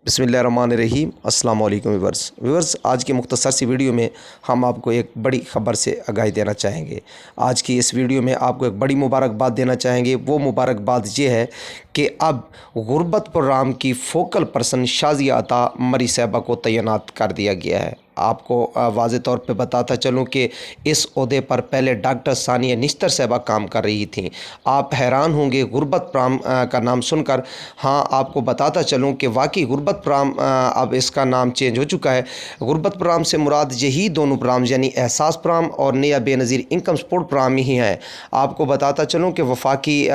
बिस्मिल्लाहिर्रहमानिर्रहीम। अस्सलाम वालेकुम व्यूअर्स, आज की मुख्तसर सी वीडियो में हम आपको एक बड़ी ख़बर से आगाही देना चाहेंगे। आज की इस वीडियो में आपको एक बड़ी मुबारकबाद देना चाहेंगे। वो मुबारकबाद ये है कि अब गुरबत प्रोग्राम की फ़ोकल पर्सन शाज़िया अता मरी साहिबा को तैनात कर दिया गया है। आपको वाज़े तौर पे बताता चलूँ कि इस ओहदे पर पहले डॉक्टर सानिया निश्तर साहिबा काम कर रही थीं। आप हैरान होंगे गुरबत प्रोग्राम का नाम सुनकर। हाँ, आपको बताता चलूँ कि वाकई गुरबत प्रोग्राम अब इसका नाम चेंज हो चुका है। गुरबत प्रोग्राम से मुराद यही दोनों प्रोग्राम यानी एहसास प्रोग्राम और नया बेनज़ीर इनकम सपोर्ट प्रोग्राम ही है। आपको बताता चलूँ कि वफाकी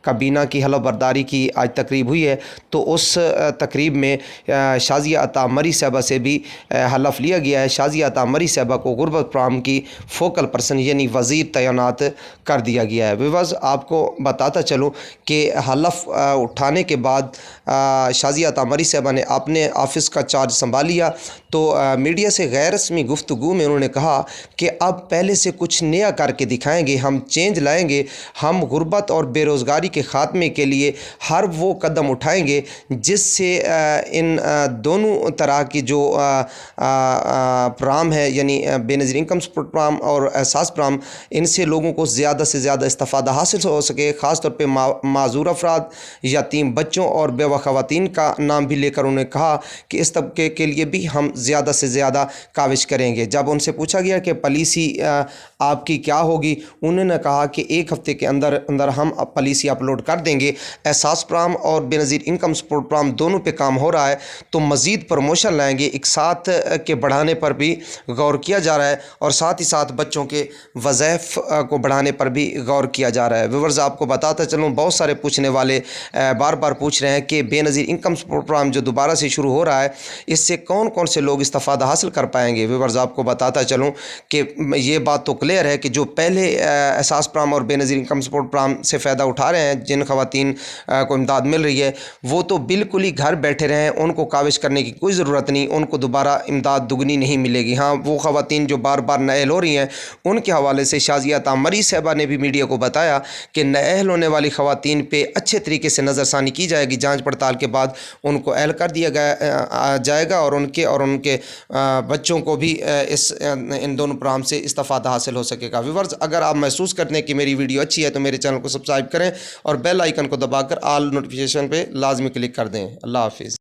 काबीना की हलफ बर्दारी की आज तकरीब हुई है, तो उस तकरीब में शाज़िया अता मरी साहिबा से भी हलफ लिया गया है। शाज़िया अता मरी साहिबा को गुरबत प्रोग्राम की फ़ोकल पर्सन यानी वज़ीर तैनात कर दिया गया है। व्यूअर्स, आपको बताता चलूँ कि हलफ उठाने के बाद शाज़िया अता मरी साहिबा ने अपने ऑफ़िस का चार्ज संभाल लिया, तो मीडिया से गैर रस्मी गुफ्तगू में उन्होंने कहा कि अब पहले से कुछ नया करके दिखाएंगे, हम चेंज लाएंगे, हम गुरबत और बेरोज़गारी के ख़ात्मे के लिए हर वो कदम उठाएंगे जिससे इन दोनों तरह की जो प्रोग्राम है यानी बेनज़ीर इनकम सपोर्ट प्रोग्राम और एहसास प्रोग्राम, इनसे लोगों को ज़्यादा से ज़्यादा इस्तिफ़ादा हासिल हो सके। ख़ास तौर पे माज़ूर अफराद, यतीम बच्चों और बेवा ख़वातीन का नाम भी लेकर उन्होंने कहा कि इस तबके के लिए भी हम ज़्यादा से ज़्यादा काविश करेंगे। जब उनसे पूछा गया कि पॉलिसी आपकी क्या होगी, उन्होंने कहा कि एक हफ़्ते के अंदर अंदर हम पॉलिसी अपलोड कर देंगे। एहसास प्रोग्राम और बेनज़ीर इनकम सपोर्ट प्रोग्राम दोनों पे काम हो रहा है, तो मज़ीद प्रमोशन लाएंगे। एक साथ के बढ़ाने पर भी गौर किया जा रहा है और साथ ही साथ बच्चों के वज़ाइफ को बढ़ाने पर भी गौर किया जा रहा है। व्यूअर्स, आपको बताता चलूँ, बहुत सारे पूछने वाले बार बार पूछ रहे हैं कि बेनज़ीर इनकम सपोर्ट प्रोग्राम जो दोबारा से शुरू हो रहा है, इससे कौन कौन से लोग इस्तिफ़ादा हासिल कर पाएंगे। व्यूअर्स, आपको बताता चलूँ कि ये बात तो क्लियर है कि जो पहले एहसास प्रोग्राम और बेनज़ीर इनकम सपोर्ट प्रोग्राम से फ़ायदा उठा रहे हैं, जिन ख़वातीन को इमदाद मिल रही है, वो तो बिल्कुल ही घर बैठे रहें, उनको काविश करने की कोई ज़रूरत नहीं, उनको दोबारा इमदाद दुगनी नहीं मिलेगी। हाँ, वो ख़वातीन जो बार बार नाअहल हो रही हैं, उनके हवाले से शाज़िया अता मरी साहिबा ने भी मीडिया को बताया कि नाअहल होने वाली ख़वातीन पे अच्छे तरीके से नज़रसानी की जाएगी। जांच पड़ताल के बाद उनको अहल कर दिया जाएगा और उनके बच्चों को भी इन दोनों प्रोग्राम से इस्तिफ़ादा हासिल हो सकेगा। व्यूअर्स, अगर आप महसूस करते हैं कि मेरी वीडियो अच्छी है तो मेरे चैनल को सब्सक्राइब करें और बेल आइकन को दबाकर ऑल नोटिफिकेशन पे लाजमी क्लिक कर दें। अल्लाह हाफिज़।